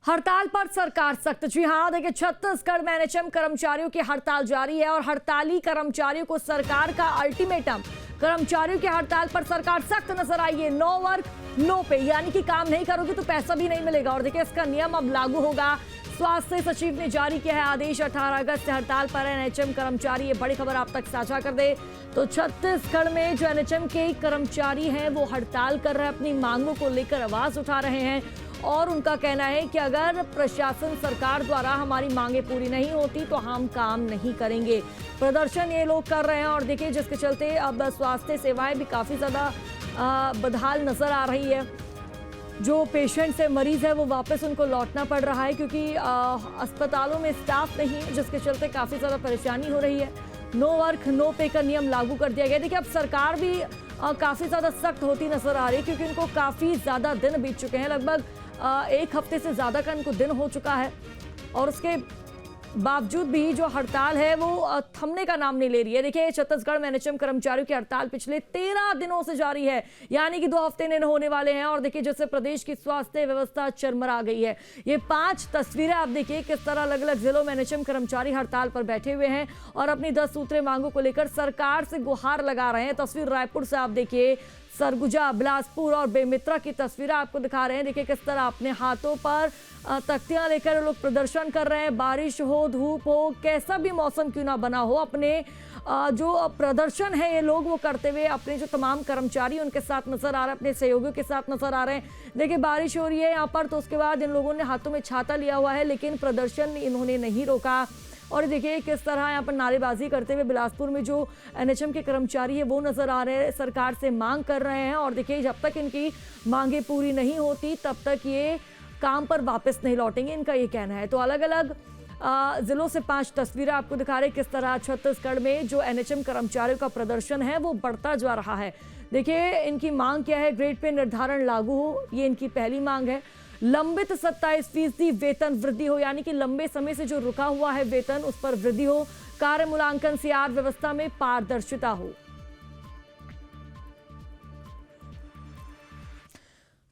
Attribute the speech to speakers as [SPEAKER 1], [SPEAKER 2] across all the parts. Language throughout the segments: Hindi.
[SPEAKER 1] हड़ताल पर सरकार सख्त। जी हां, देखिए छत्तीसगढ़ में एनएचएम कर्मचारियों की हड़ताल जारी है और हड़ताली कर्मचारियों को सरकार का अल्टीमेटम। कर्मचारियों की हड़ताल पर सरकार सख्त नजर आई है। नो वर्क नो पे, यानी कि काम नहीं करोगे तो पैसा भी नहीं मिलेगा। और देखिए इसका नियम अब लागू होगा। स्वास्थ्य सचिव ने जारी किया है आदेश। 18 अगस्त से हड़ताल पर एनएचएम कर्मचारी। ये बड़ी खबर आप तक साझा कर दे तो छत्तीसगढ़ में जो एनएचएम के कर्मचारी हैं वो हड़ताल कर रहे हैं, अपनी मांगों को लेकर आवाज उठा रहे हैं और उनका कहना है कि अगर प्रशासन सरकार द्वारा हमारी मांगे पूरी नहीं होती तो हम काम नहीं करेंगे। प्रदर्शन ये लोग कर रहे हैं और देखिए जिसके चलते अब स्वास्थ्य सेवाएं भी काफी ज्यादा बदहाल नजर आ रही है। जो पेशेंट्स है, मरीज है, वो वापस उनको लौटना पड़ रहा है क्योंकि अस्पतालों में स्टाफ नहीं है, जिसके चलते काफी ज्यादा परेशानी हो रही है। नो वर्क नो पे का नियम लागू कर दिया गया। देखिए अब सरकार भी काफी ज्यादा सख्त होती नजर आ रही है क्योंकि इनको काफी ज्यादा दिन बीत चुके हैं। लगभग एक हफ्ते से ज्यादा का इनको दिन हो चुका है और उसके बावजूद भी जो हड़ताल है वो थमने का नाम नहीं ले रही है। देखिए छत्तीसगढ़ में एनएचएम कर्मचारियों की हड़ताल पिछले 13 दिनों से जारी है, यानी कि 2 हफ्ते ने होने वाले हैं। और देखिए जैसे प्रदेश की स्वास्थ्य व्यवस्था चरमरा गई है। ये 5 तस्वीरें आप देखिए किस तरह अलग अलग जिलों में एनएचएम कर्मचारी हड़ताल पर बैठे हुए हैं और अपनी 10 सूत्रीय मांगों को लेकर सरकार से गुहार लगा रहे हैं। तस्वीर रायपुर से आप देखिए, सरगुजा, बिलासपुर और बेमित्रा की तस्वीरें आपको दिखा रहे हैं। देखिए किस तरह अपने हाथों पर तख्तियां लेकर लोग प्रदर्शन कर रहे हैं। बारिश हो, धूप हो, कैसा भी मौसम क्यों ना बना हो, अपने जो प्रदर्शन है ये लोग वो करते हुए अपने जो तमाम कर्मचारी उनके साथ नजर आ रहे हैं, अपने सहयोगियों के साथ नजर आ रहे हैं। देखिए बारिश हो रही है यहाँ पर, तो उसके बाद इन लोगों ने हाथों में छाता लिया हुआ है लेकिन प्रदर्शन इन्होंने नहीं रोका। और देखिए किस तरह यहाँ पर नारेबाजी करते हुए बिलासपुर में जो एनएचएम के कर्मचारी है वो नजर आ रहे हैं, सरकार से मांग कर रहे हैं। और देखिए जब तक इनकी मांगे पूरी नहीं होती तब तक ये काम पर वापस नहीं लौटेंगे, इनका ये कहना है। तो अलग अलग जिलों से 5 तस्वीरें आपको दिखा रहे हैं किस तरह छत्तीसगढ़ में जो एनएचएम कर्मचारियों का प्रदर्शन है वो बढ़ता जा रहा है। देखिए इनकी मांग क्या है, ग्रेड पे निर्धारण लागू हो, ये इनकी पहली मांग है। लंबित 27% वेतन वृद्धि हो, यानी कि लंबे समय से जो रुका हुआ है वेतन उस पर वृद्धि हो। कार्य मूल्यांकन सीआर व्यवस्था में पारदर्शिता हो।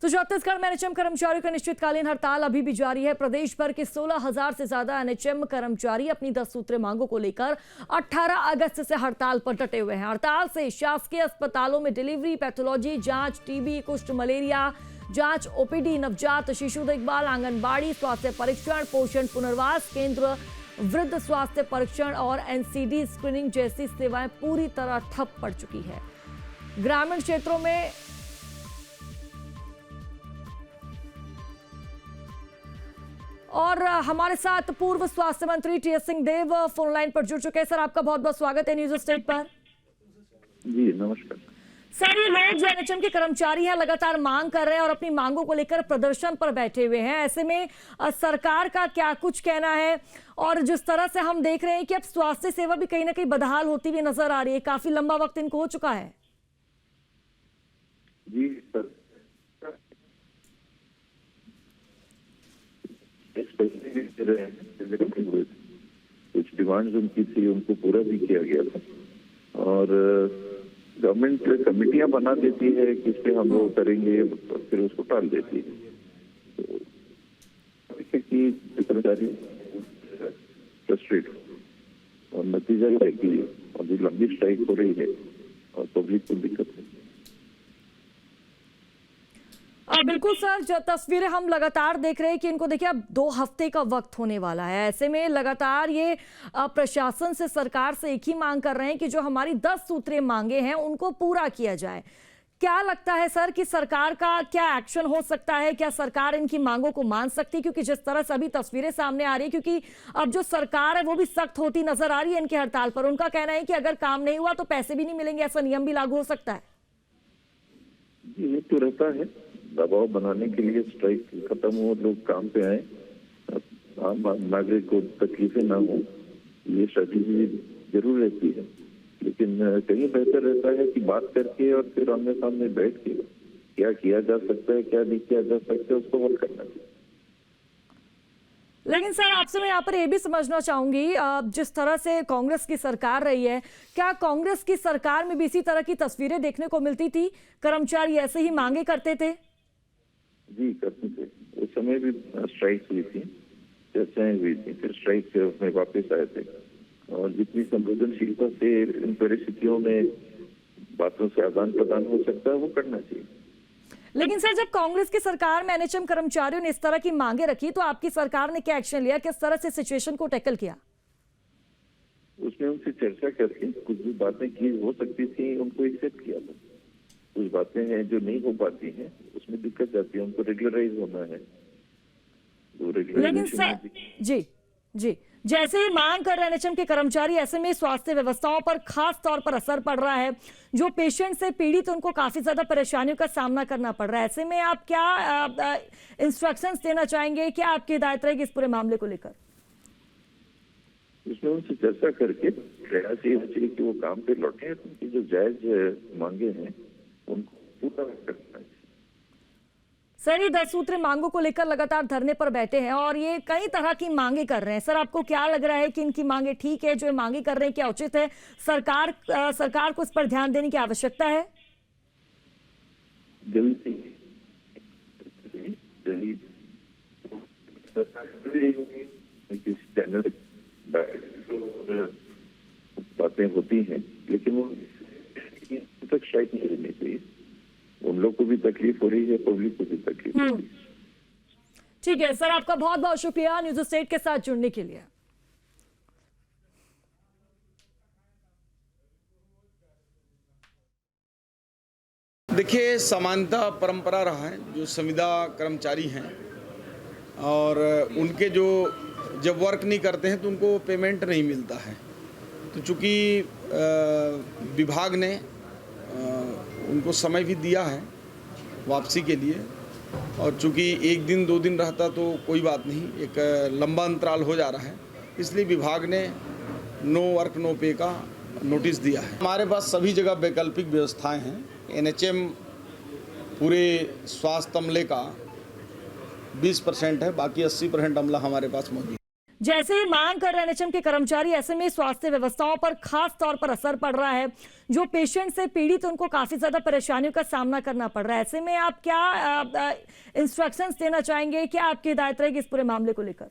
[SPEAKER 1] तो छत्तीसगढ़ में एनएचएम कर्मचारियों की अनिश्चितकालीन हड़ताल अभी भी जारी है। प्रदेश भर के 16,000 से ज्यादा एनएचएम कर्मचारी अपनी 10 सूत्रीय मांगों को लेकर 18 अगस्त से हड़ताल पर डटे हुए हैं। हड़ताल से शासकीय अस्पतालों में डिलीवरी, पैथोलॉजी जांच, टीबी, कुष्ठ, मलेरिया जांच, ओपीडी, नवजात शिशु देखभाल, आंगनबाड़ी स्वास्थ्य परीक्षण, पोषण पुनर्वास केंद्र, वृद्ध स्वास्थ्य परीक्षण और एनसीडी स्क्रीनिंग जैसी सेवाएं पूरी तरह ठप पड़ चुकी है। ग्रामीण क्षेत्रों में और हमारे साथ पूर्व स्वास्थ्य मंत्री टीएस सिंहदेव फोन लाइन पर जुड़ चुके हैं। सर आपका बहुत बहुत स्वागत है न्यूज स्टेट पर।
[SPEAKER 2] जी नमस्कार
[SPEAKER 1] सर, ये लोग जो एनएचएम के कर्मचारी हैं लगातार मांग कर रहे हैं और अपनी मांगों को लेकर प्रदर्शन पर बैठे हुए हैं। ऐसे में सरकार का क्या कुछ कहना है? और जिस तरह से हम देख रहे हैं कि अब स्वास्थ्य सेवा भी कहीं ना कहीं बदहाल होती हुई नजर आ रही है, काफी लंबा वक्त इनको हो चुका है।
[SPEAKER 2] जी सर, कुछ डिमांड्स उनकी थी उनको पूरा भी किया गया था और गवर्नमेंट कमेटियां बना देती है कि इस पे हम वो करेंगे और फिर उसको टाल देती है। तो कि कर्मचारी फ्रस्ट्रेट और नतीजा ये है कि अभी लंबी स्ट्राइक हो रही है और पब्लिक को दिक्कत है।
[SPEAKER 1] बिल्कुल सर, जो तस्वीरें हम लगातार देख रहे हैं कि इनको देखिए अब 2 हफ्ते का वक्त होने वाला है। ऐसे में लगातार ये प्रशासन से, सरकार से एक ही मांग कर रहे हैं कि जो हमारी 10 सूत्रीय मांगे हैं उनको पूरा किया जाए। क्या लगता है सर कि सरकार का क्या एक्शन हो सकता है? क्या सरकार इनकी मांगों को मान सकती है? क्योंकि जिस तरह से अभी तस्वीरें सामने आ रही है, क्योंकि अब जो सरकार है वो भी सख्त होती नजर आ रही है इनकी हड़ताल पर। उनका कहना है कि अगर काम नहीं हुआ तो पैसे भी नहीं मिलेंगे, ऐसा नियम भी लागू हो सकता है।
[SPEAKER 2] ये तो रहता है, दबाव बनाने के लिए स्ट्राइक खत्म हो, लोग काम पे आए, आम नागरिक को तकलीफें ना हो, ये स्ट्रेटेजी जरूर रहती है। लेकिन कहीं बेहतर रहता है कि बात करके और फिर आमने सामने बैठ के क्या किया जा सकता है, क्या नहीं किया जा सकता है, उसको हल करना चाहिए।
[SPEAKER 1] लेकिन सर आपसे मैं यहाँ पर यह भी समझना चाहूंगी, जिस तरह से कांग्रेस की सरकार रही है, क्या कांग्रेस की सरकार में भी इसी तरह की तस्वीरें देखने को मिलती थी? कर्मचारी ऐसे ही मांगे करते थे?
[SPEAKER 2] जी करते थे। उस समय भी स्ट्राइक हुई थी, चर्चाएं हुई थी, फिर स्ट्राइक से उसमें वापस आए थे। और जितनी संवेदनशीलता से इन परिस्थितियों में बातों से आदान प्रदान हो सकता है वो करना चाहिए।
[SPEAKER 1] लेकिन सर, जब कांग्रेस की सरकार में एनएचएम कर्मचारियों ने इस तरह की मांगे रखी तो आपकी सरकार ने क्या एक्शन लिया, किस तरह से सिचुएशन को टैकल किया?
[SPEAKER 2] उसमें उनसे चर्चा करके कुछ भी बातें की हो सकती थी उनको एक्सेप्ट किया था। कुछ बातें हैं जो नहीं हो पाती हैं, उसमें दिक्कत जाती है, उनको रेगुलराइज होना है।
[SPEAKER 1] लेकिन सर जी, जैसे ही मांग कर रहे एनएचएम के कर्मचारी, ऐसे में स्वास्थ्य व्यवस्थाओं पर खास तौर पर असर पड़ रहा है। जो पेशेंट से पीड़ित, उनको काफी ज्यादा परेशानियों का सामना करना पड़ रहा है। ऐसे में आप क्या इंस्ट्रक्शंस देना चाहेंगे, क्या आपकी हिदायत रहेगी इस पूरे मामले को लेकर?
[SPEAKER 2] उसमें उनसे चर्चा करके प्रयास ये होना चाहिए कि वो काम पे लौटे, उनकी जो जायज मांगे हैं उनको पूरा करना है।
[SPEAKER 1] सर, ये 10 सूत्री मांगों को लेकर लगातार धरने पर बैठे हैं और ये कई तरह की मांगे कर रहे हैं। सर, आपको क्या लग रहा है कि इनकी मांगे ठीक है, जो मांगे कर रहे हैं क्या उचित है? सरकार को इस पर ध्यान देने की आवश्यकता है।
[SPEAKER 2] जल्दी चैनल बातें होती हैं, लेकिन वो तक शायद नहीं रहनी चाहिए। उन लोग को भी तकलीफ हो रही है, पब्लिक को भी तकलीफ हो रही है।
[SPEAKER 1] ठीक है सर, आपका बहुत बहुत शुक्रिया न्यूज़ स्टेट के साथ जुड़ने के लिए।
[SPEAKER 3] देखिए, समानता परंपरा रहा है। जो संविदा कर्मचारी हैं और उनके जो जब वर्क नहीं करते हैं तो उनको पेमेंट नहीं मिलता है। तो चूँकि विभाग ने उनको समय भी दिया है वापसी के लिए, और चूँकि 1 दिन 2 दिन रहता तो कोई बात नहीं, एक लंबा अंतराल हो जा रहा है, इसलिए विभाग ने नो वर्क नो पे का नोटिस दिया है। हमारे पास सभी जगह वैकल्पिक व्यवस्थाएं हैं। एनएचएम पूरे स्वास्थ्य अमले का 20% है, बाकी 80% अमला हमारे पास मौजूद है।
[SPEAKER 1] जैसे ही मांग कर रहे एनएचएम के कर्मचारी, ऐसे में स्वास्थ्य व्यवस्थाओं पर खास तौर पर असर पड़ रहा है। जो पेशेंट से पीड़ित, उनको काफी ज्यादा परेशानियों का सामना करना पड़ रहा है। ऐसे में आप क्या इंस्ट्रक्शंस देना चाहेंगे, क्या आपकी हिदायत रहेगी इस पूरे मामले को लेकर?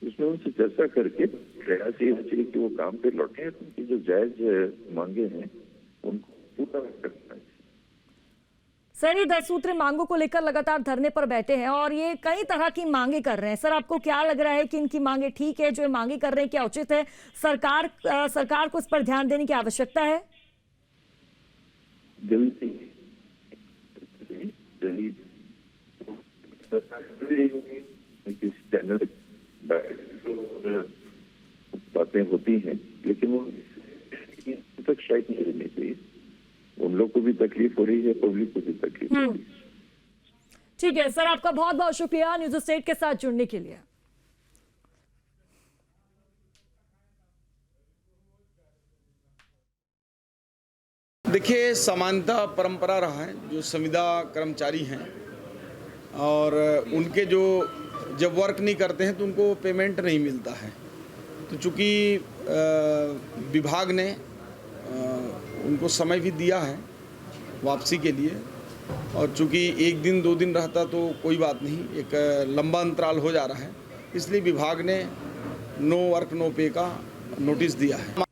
[SPEAKER 2] उसमें उनसे चर्चा करके प्रयास ये होना चाहिए कि वो काम पे लौटे, उनकी जो जायज मांगे हैं उनको पूरा करना है।
[SPEAKER 1] सर, ये 10 सूत्री मांगों को लेकर लगातार धरने पर बैठे हैं और ये कई तरह की मांगे कर रहे हैं। सर, आपको क्या लग रहा है कि इनकी मांगे ठीक है, जो मांगे कर रहे हैं क्या उचित है? सरकार को इस पर ध्यान देने की आवश्यकता है।
[SPEAKER 2] जल्दी चैनल बातें होती हैं, लेकिन वो तक शायद नहीं रहनी चाहिए। उन लोग को भी तकलीफ हो रही है, पब्लिक को भी तकलीफ हो रही है।
[SPEAKER 1] ठीक है सर, आपका बहुत बहुत शुक्रिया न्यूज़ स्टेट के साथ जुड़ने के लिए।
[SPEAKER 3] देखिए, समानता परंपरा रहा है। जो संविदा कर्मचारी हैं और उनके जो जब वर्क नहीं करते हैं तो उनको पेमेंट नहीं मिलता है। तो चूँकि विभाग ने उनको समय भी दिया है वापसी के लिए, और चूँकि 1 दिन 2 दिन रहता तो कोई बात नहीं, एक लंबा अंतराल हो जा रहा है, इसलिए विभाग ने नो वर्क नो पे का नोटिस दिया है।